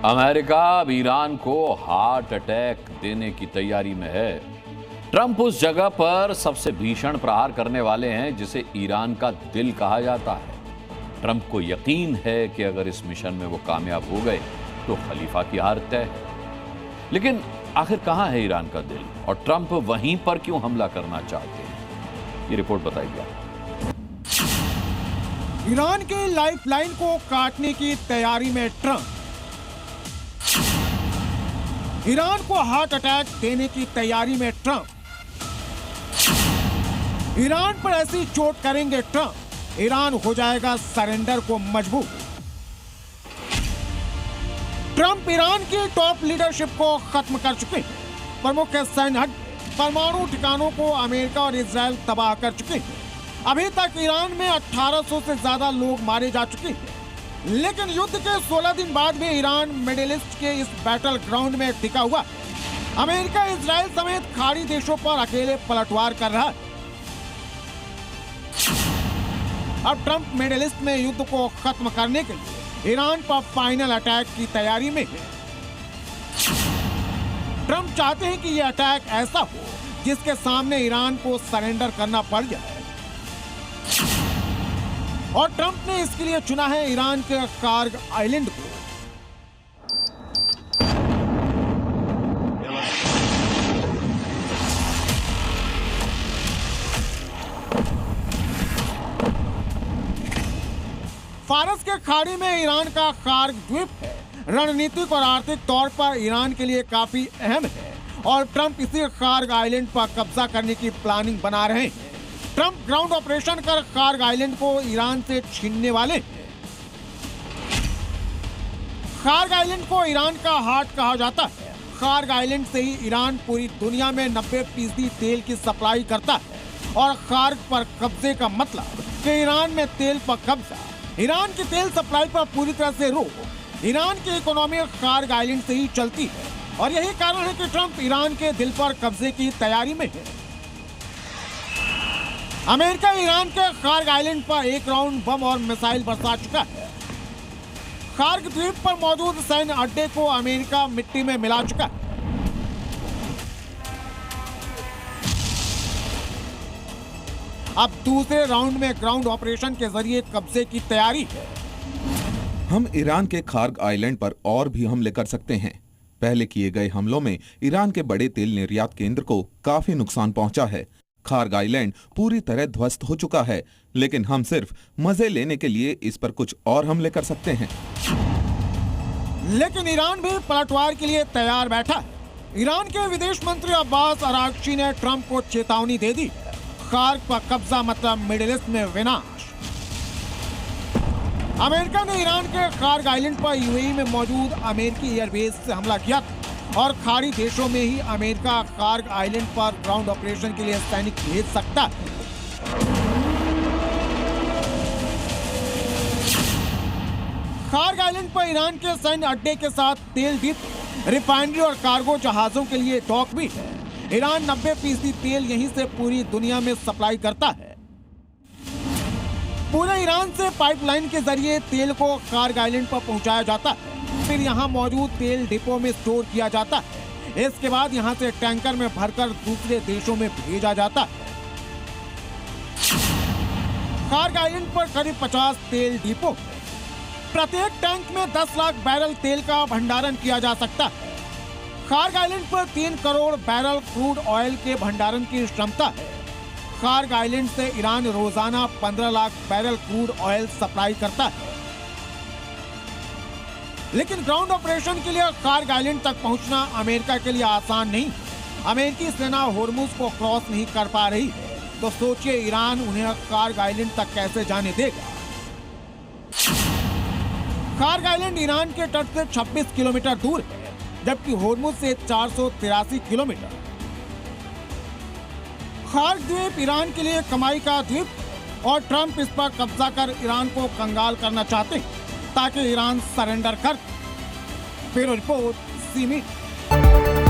America अब Iran को heart attack देने की तैयारी में है। ट्रंप उस जगह पर सबसे भीषण प्रहार करने वाले हैं जिसे ईरान का दिल कहा जाता है। ट्रंप को यकीन है कि अगर इस मिशन में वो कामयाब हो गए तो खलीफा की हार तय है। लेकिन आखिर कहां है ईरान का दिल और ट्रंप वहीं पर क्यों हमला करना चाहते हैं, ये रिपोर्ट बताइए। ईरान की लाइफलाइन को काटने की तैयारी में ट्रंप। ईरान को हार्ट अटैक देने की तैयारी में ट्रंप। ईरान पर ऐसी चोट करेंगे ट्रंप, ईरान हो जाएगा सरेंडर को मजबूर। ट्रंप ईरान की टॉप लीडरशिप को खत्म कर चुके हैं। प्रमुख सैन्य परमाणु ठिकानों को अमेरिका और इजराइल तबाह कर चुके हैं। अभी तक ईरान में 1800 से ज्यादा लोग मारे जा चुके हैं। लेकिन युद्ध के 16 दिन बाद भी ईरान मिडिल ईस्ट के इस बैटल ग्राउंड में टिका हुआ। अमेरिका इजराइल समेत खाड़ी देशों पर अकेले पलटवार कर रहा है। अब ट्रंप मिडिल ईस्ट में युद्ध को खत्म करने के लिए ईरान पर फाइनल अटैक की तैयारी में है। ट्रंप चाहते हैं कि यह अटैक ऐसा हो जिसके सामने ईरान को सरेंडर करना पड़ जाए और ट्रंप ने इसके लिए चुना है ईरान के कार्ग आइलैंड को। फारस के खाड़ी में ईरान का कार्ग द्वीप है। रणनीतिक और आर्थिक तौर पर ईरान के लिए काफी अहम है और ट्रंप इसी कार्ग आइलैंड पर कब्जा करने की प्लानिंग बना रहे हैं। ट्रंप ग्राउंड ऑपरेशन कर कार्ग आइलैंड को ईरान से छीनने वाले हैं। कार्ग आइलैंड को ईरान का हार्ट कहा जाता है। कार्ग आइलैंड से ही ईरान पूरी दुनिया में 90% तेल की सप्लाई करता है और कार्ग पर कब्जे का मतलब कि ईरान में तेल पर कब्जा, ईरान की तेल सप्लाई पर पूरी तरह से रोक। ईरान की इकोनॉमी कार्ग आइलैंड से ही चलती है और यही कारण है कि ट्रंप ईरान के दिल पर कब्जे की तैयारी में है। अमेरिका ईरान के कार्ग आइलैंड पर एक राउंड बम और मिसाइल बरसा चुका है। कार्ग द्वीप पर मौजूद सैन्य अड्डे को अमेरिका मिट्टी में मिला चुका है। अब दूसरे राउंड में ग्राउंड ऑपरेशन के जरिए कब्जे की तैयारी है। हम ईरान के कार्ग आइलैंड पर और भी हमले कर सकते हैं। पहले किए गए हमलों में ईरान के बड़े तेल निर्यात केंद्र को काफी नुकसान पहुंचा है। कार्ग आइलैंड पूरी तरह ध्वस्त हो चुका है, लेकिन हम सिर्फ मजे लेने के लिए इस पर कुछ और हमले कर सकते हैं। लेकिन ईरान भी पलटवार के लिए तैयार बैठा है। ईरान के विदेश मंत्री अब्बास अरागची ने ट्रंप को चेतावनी दे दी। कार्ग पर कब्जा मतलब मिडिल ईस्ट में विनाश। अमेरिका ने ईरान के कार्ग आइलैंड पर यूएई में मौजूद अमेरिकी एयरबेस से हमला किया और खाड़ी देशों में ही अमेरिका कार्ग आइलैंड पर ग्राउंड ऑपरेशन के लिए सैनिक भेज सकता है। कार्ग आइलैंड पर ईरान के सैन्य अड्डे के साथ तेल डिप, रिफाइनरी और कार्गो जहाजों के लिए डॉक भी है। ईरान 90% तेल यहीं से पूरी दुनिया में सप्लाई करता है। पूरे ईरान से पाइपलाइन के जरिए तेल को कार्ग आइलैंड पर पहुंचाया जाता है, फिर यहां मौजूद तेल डिपो में स्टोर किया जाता है। इसके बाद यहां से टैंकर में भरकर दूसरे देशों में भेजा जाता है। कार्ग आइलैंड पर करीब 50 तेल डिपो है। प्रत्येक टैंक में 10 लाख बैरल तेल का भंडारण किया जा सकता है। कार्ग आइलैंड पर 3 करोड़ बैरल क्रूड ऑयल के भंडारण की क्षमता है। कार्ग आइलैंड से ईरान रोजाना 15 lakh barrel crude oil supply करता है। लेकिन ग्राउंड ऑपरेशन के लिए कार्ग आइलैंड तक पहुंचना अमेरिका के लिए आसान नहीं। अमेरिकी सेना होर्मुज को क्रॉस नहीं कर पा रही है, तो सोचिए ईरान उन्हें कार्ग आइलैंड तक कैसे जाने देगा। कार्ग आइलैंड ईरान के तट से 26 किलोमीटर दूर है, जबकि होर्मुज से 483 किलोमीटर। कार्ग द्वीप ईरान के लिए कमाई का द्वीप और ट्रंप इस पर कब्जा कर ईरान को कंगाल करना चाहते हैं ताकि ईरान सरेंडर कर। Bureau report, C media.